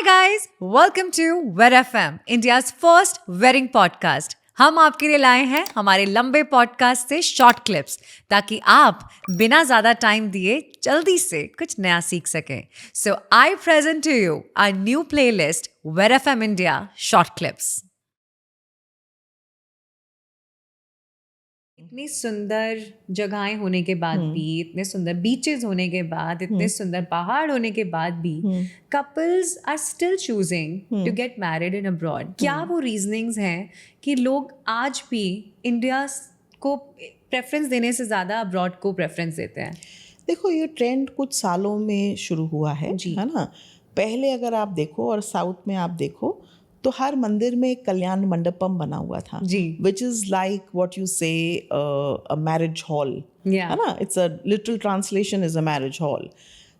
Hi guys, welcome to Wed FM, India's first wedding podcast. हम आपके लिए लाए हैं हमारे लंबे पॉडकास्ट से शॉर्ट क्लिप्स ताकि आप बिना ज्यादा टाइम दिए जल्दी से कुछ नया सीख सकें. So I present to you a new playlist wed FM India short clips. इतनी सुंदर जगहें होने के बाद भी, इतने सुंदर बीचेस होने के बाद, इतने सुंदर पहाड़ होने के बाद भी couples are still choosing to get married in abroad. क्या वो रीजनिंग्स हैं कि लोग आज भी इंडिया को प्रेफरेंस देने से ज़्यादा अब्रॉड को प्रेफरेंस देते हैं? देखो, ये ट्रेंड कुछ सालों में शुरू हुआ है ना. पहले अगर आप देखो और साउथ में आप देखो तो हर मंदिर में एक कल्याण मंडपम बना हुआ था, which is like what you से अ मैरिज हॉल, है ना. It's a literal translation is a marriage hall,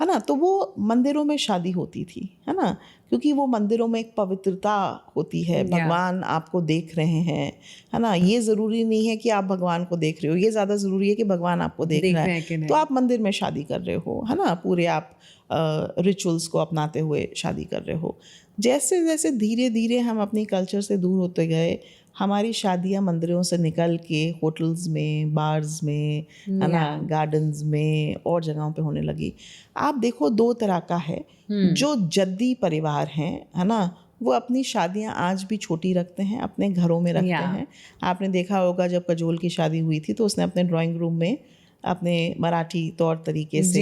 है ना. तो वो मंदिरों में शादी होती थी, है ना, क्योंकि वो मंदिरों में एक पवित्रता होती है. भगवान आपको देख रहे हैं, है ना. ये ज़रूरी नहीं है कि आप भगवान को देख रहे हो, ये ज़्यादा ज़रूरी है कि भगवान आपको देख रहा है. तो आप मंदिर में शादी कर रहे हो, है ना. पूरे आप रिचुअल्स को अपनाते हुए शादी कर रहे हो. जैसे जैसे धीरे धीरे हम अपनी कल्चर से दूर होते गए, हमारी शादियाँ मंदिरों से निकल के होटल्स में, बार्स में, है ना, गार्डन्स में और जगहों पे होने लगी. आप देखो, दो तरह का है. जो जद्दी परिवार हैं, है ना, वो अपनी शादियाँ आज भी छोटी रखते हैं, अपने घरों में रखते हैं. आपने देखा होगा जब काजोल की शादी हुई थी तो उसने अपने ड्राइंग रूम में अपने मराठी तौर तरीके से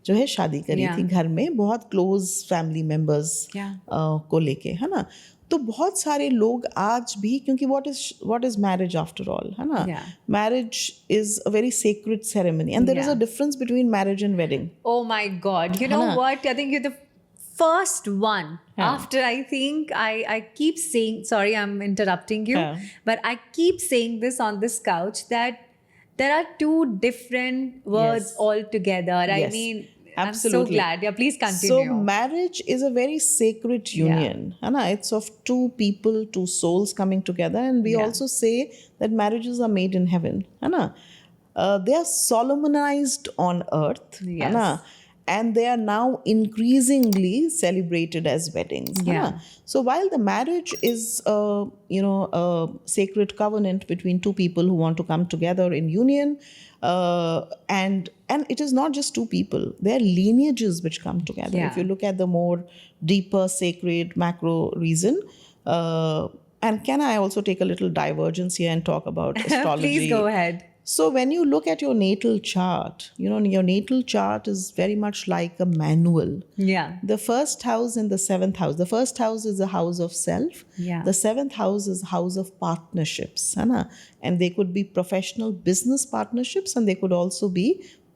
जो है शादी करी थी, घर में बहुत क्लोज फैमिली मेम्बर्स को लेके, है ना. तो बहुत सारे लोग आज भी, क्योंकि what is marriage after all, है ना. Marriage is a very sacred ceremony and there is a difference between marriage and wedding. Oh my God, you know what? I think you're the first one. After I keep saying, sorry, I'm interrupting you, but I keep saying this on this couch that there are two different words altogether. I mean, absolutely. I'm so glad. Yeah, please continue. So marriage is a very sacred union. It's of two people, two souls coming together. And we also say that marriages are made in heaven. They are solemnized on earth. And they are now increasingly celebrated as weddings. So while the marriage is a sacred covenant between two people who want to come together in union, and it is not just two people, there are lineages which come together. If you look at the more deeper sacred macro reason, and can I also take a little divergence here and talk about astrology? Please go ahead. So when you look at your natal chart, your natal chart is very much like a manual. The first house and the seventh house. The first house is the house of self. The seventh house is house of partnerships. And they could be professional business partnerships, and they could also be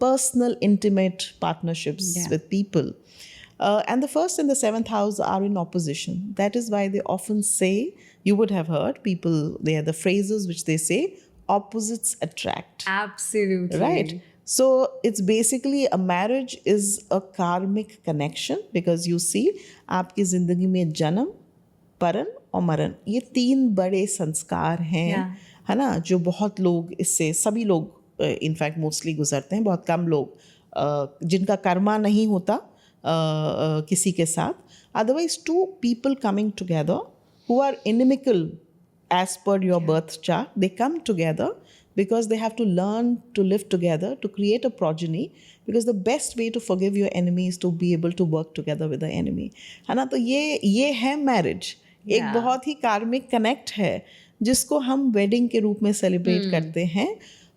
personal, intimate partnerships with people. And the first and the seventh house are in opposition. That is why they often say, you would have heard people, they are the phrases which they say, opposites attract. Absolutely. Right? So it's basically a marriage is a karmic connection, because you see, आपकी जिंदगी में जन्म, परन और मरण, ये तीन बड़े संस्कार हैं, है ना, जो बहुत लोग इससे, सभी लोग इनफैक्ट मोस्टली गुजरते हैं. बहुत कम लोग जिनका कर्मा नहीं होता किसी के साथ. Otherwise, two people coming together who are inimical as per your birth chart, they come together because they have to learn to live together to create a progeny, because the best way to forgive your enemy is to be able to work together with the enemy, है ना. तो ये है marriage. एक बहुत ही कार्मिक connect है जिसको हम वेडिंग के रूप में सेलिब्रेट करते हैं.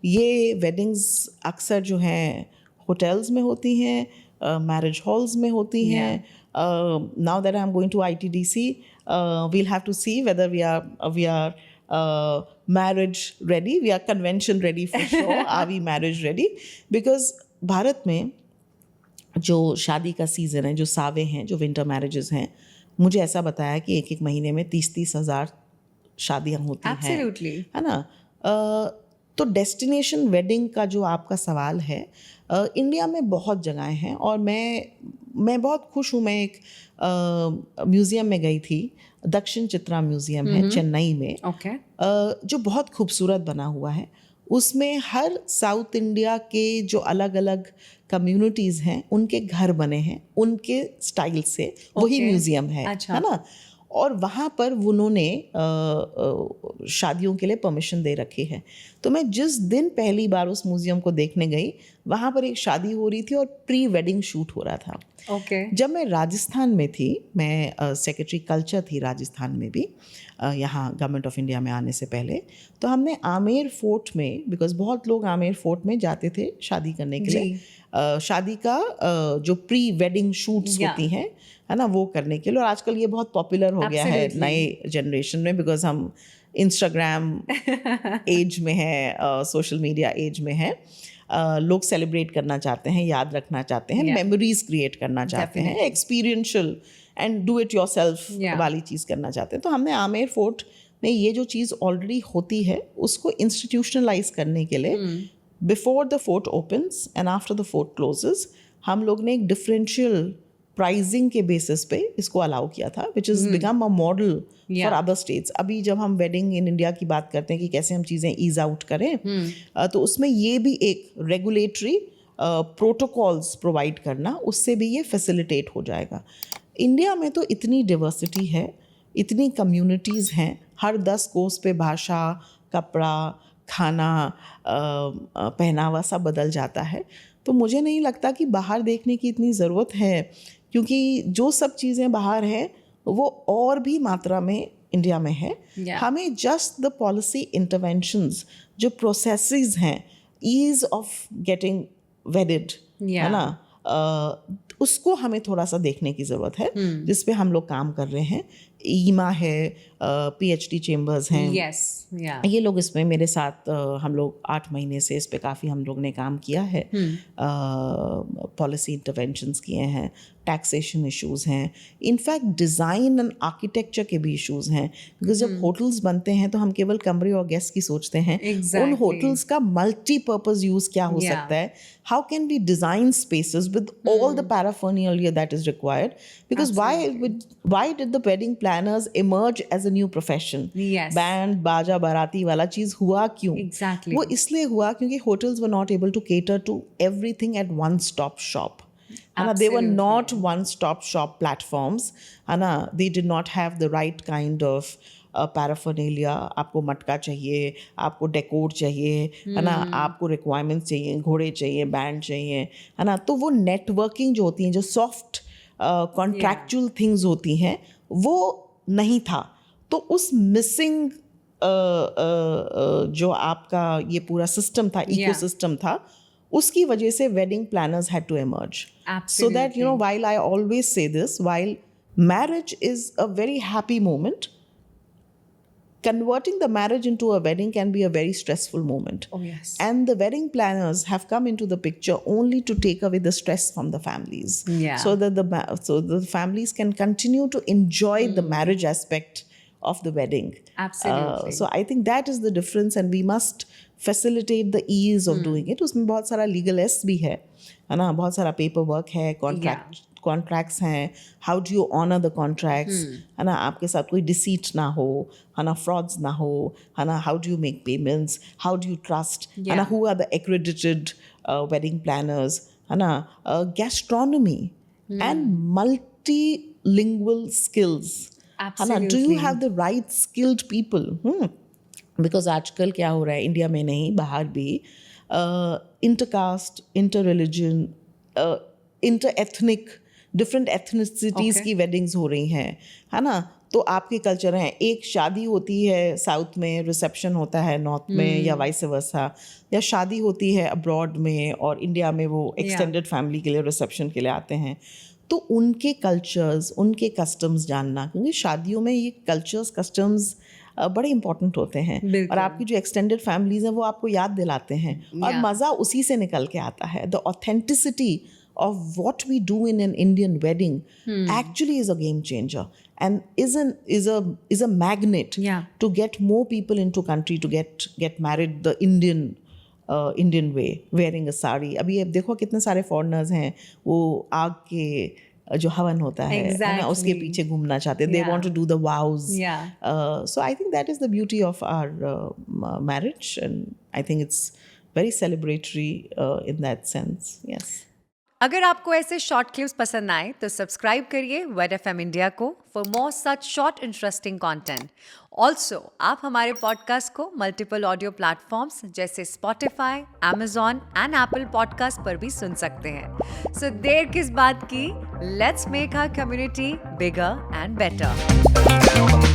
ये वेडिंग्स अक्सर जो हैं होटल्स में होती हैं, मैरिज हॉल्स में होती हैं. Now that I'm going to ITDC, we'll have to see whether we are marriage ready. We are convention ready for sure. Are we marriage ready? Because Bharat में जो शादी का सीज़न है, जो सावे हैं, जो विंटर मैरिजेस हैं, मुझे ऐसा बताया कि एक महीने में 30 हज़ार शादियाँ होती हैं. Absolutely. है ना. तो डेस्टिनेशन वेडिंग का जो आपका सवाल है, इंडिया में बहुत जगहें हैं और मैं बहुत खुश हूँ. मैं एक म्यूज़ियम में गई थी, दक्षिण चित्रा म्यूज़ियम है चेन्नई में, जो बहुत खूबसूरत बना हुआ है. उसमें हर साउथ इंडिया के जो अलग अलग कम्युनिटीज़ हैं उनके घर बने हैं उनके स्टाइल से, वही म्यूज़ियम है, है ना। और वहाँ पर उन्होंने शादियों के लिए परमिशन दे रखी है। तो मैं जिस दिन पहली बार उस म्यूज़ियम को देखने गई, वहाँ पर एक शादी हो रही थी और प्री वेडिंग शूट हो रहा था। जब मैं राजस्थान में थी, मैं सेक्रेटरी कल्चर थी राजस्थान में भी, यहाँ गवर्नमेंट ऑफ इंडिया में आने से पहले, तो हमने आमेर फोर्ट में, बिकॉज बहुत लोग आमेर फोर्ट में जाते थे शादी करने के लिए, शादी का जो प्री वेडिंग शूट्स होती हैं, है ना, वो करने के लिए। और आजकल ये बहुत पॉपुलर हो गया है नए जनरेशन में, बिकॉज हम इंस्टाग्राम एज में है, सोशल मीडिया एज में है। लोग सेलिब्रेट करना चाहते हैं, याद रखना चाहते हैं, मेमोरीज क्रिएट करना चाहते हैं, experiential and do it yourself वाली चीज़ करना चाहते हैं। तो हमने आमेर फोर्ट में ये जो चीज़ ऑलरेडी होती है उसको इंस्टीट्यूशनलाइज करने के लिए, before the fort opens and after the fort closes, हम लोग ने एक डिफरेंशियल प्राइजिंग के बेसिस पे इसको अलाउ किया था, which is become a model for other states. अभी जब हम वेडिंग इन इंडिया की बात करते हैं कि कैसे हम चीज़ें ईज आउट करें, तो उसमें ये भी एक रेगुलेटरी प्रोटोकॉल्स प्रोवाइड करना, उससे भी ये फैसिलिटेट हो जाएगा। इंडिया में तो इतनी डिवर्सिटी है, इतनी कम्युनिटीज़ हैं, हर 10 कोस पे भाषा, कपड़ा, खाना, पहनावा सब बदल जाता है। तो मुझे नहीं लगता कि बाहर देखने की इतनी ज़रूरत है, क्योंकि जो सब चीज़ें बाहर हैं वो और भी मात्रा में इंडिया में है। हमें जस्ट द पॉलिसी इंटरवेंशंस, जो प्रोसेसेस हैं, ईज़ ऑफ गेटिंग वेडिड, है ना, उसको हमें थोड़ा सा देखने की ज़रूरत है, जिस पे हम लोग काम कर रहे हैं। ईमा है, PhD चेम्बर्स हैं, ये लोग इसमें मेरे साथ, हम लोग 8 महीने से इस पे काफ़ी हम लोग ने काम किया है, पॉलिसी इंटरवेंशंस किए हैं, टैक्सेशन इश्यूज़ हैं, इनफैक्ट डिज़ाइन एंड आर्किटेक्चर के भी इश्यूज़ हैं, बिकॉज जब होटल्स बनते हैं तो हम केवल कमरे और गेस्ट की सोचते हैं। उन होटल्स का मल्टीपर्पज़ यूज़ क्या हो सकता है, how can we design spaces with all the paraphernalia that is required, because why did the wedding planners emerge as a new profession? Band बाजा बाराती वाला चीज़ हुआ क्यों? वो इसलिए हुआ क्योंकि hotels were not able to cater to everything at one stop shop. They were not one-stop shop platforms. They did not have the right kind of paraphernalia. आपको मटका चाहिए, आपको डेकोर चाहिए, है ना, आपको रिक्वायरमेंट्स चाहिए, घोड़े चाहिए, बैंड चाहिए, है ना। तो वो नेटवर्किंग जो होती हैं, जो सॉफ्ट कॉन्ट्रैक्चुअल थिंग्स होती हैं, वो नहीं था। तो उस मिसिंग जो आपका ये पूरा सिस्टम था, इकोसिस्टम था, उसकी वजह से wedding planners had to emerge. So that, while I always say this, while marriage is a very happy moment, converting the marriage into a wedding can be a very stressful moment. Oh, yes. And the wedding planners have come into the picture only to take away the stress from the families. Yeah. So that the families can continue to enjoy the marriage aspect of the wedding. Absolutely. So I think that is the difference, and we must facilitate the ease of doing it. उसमें बहुत सारा legal S भी है ना, बहुत सारा paper work है, contracts हैं, how do you honour the contracts, है ना, आपके साथ कोई डिसीट ना हो, है ना, फ्रॉड्स ना हो, है ना, how do you make payments, how do you trust, है ना, who are the accredited wedding planners, है ना, गैस्ट्रोनॉमी एंड मल्टीलिंगुअल स्किल्स, है ना, do you have the right skilled people? Because आजकल क्या हो रहा है, इंडिया में नहीं बाहर भी, intercaste, inter religion, inter ethnic, different ethnicities की वेडिंग्स हो रही हैं, है ना। तो आपके कल्चर हैं, एक शादी होती है साउथ में, रिसेप्शन होता है नॉर्थ में, या वाइस वर्सा, या शादी होती है अब्रॉड में और इंडिया में वो एक्सटेंडेड फैमिली के लिए रिसेप्शन के लिए आते हैं। तो उनके कल्चर्स, उनके कस्टम्स जानना, क्योंकि शादियों में ये कल्चर्स, कस्टम्स बड़े इंपॉर्टेंट होते हैं, और आपकी जो एक्सटेंडेड फैमिलीज हैं वो आपको याद दिलाते हैं, और मज़ा उसी से निकल के आता है। The authenticity of what we do in an Indian wedding actually is a game changer and is a magnet to get more people into country to get married the Indian way, wearing a sari. अभी अब देखो कितने सारे foreigners हैं, वो आग के जो हवन होता है ना, उसके पीछे घूमना चाहते हैं. They want to do the vows. So I think that is the beauty of our marriage, and I think it's very celebratory in that sense. Yes. अगर आपको ऐसे शॉर्ट क्लिप्स पसंद आए तो सब्सक्राइब करिए Red FM इंडिया को for more such short interesting content. Also आप हमारे पॉडकास्ट को मल्टीपल ऑडियो प्लेटफॉर्म्स जैसे Spotify, Amazon and Apple podcast पर भी सुन सकते हैं. सो देर किस बात की, let's make our community bigger and better.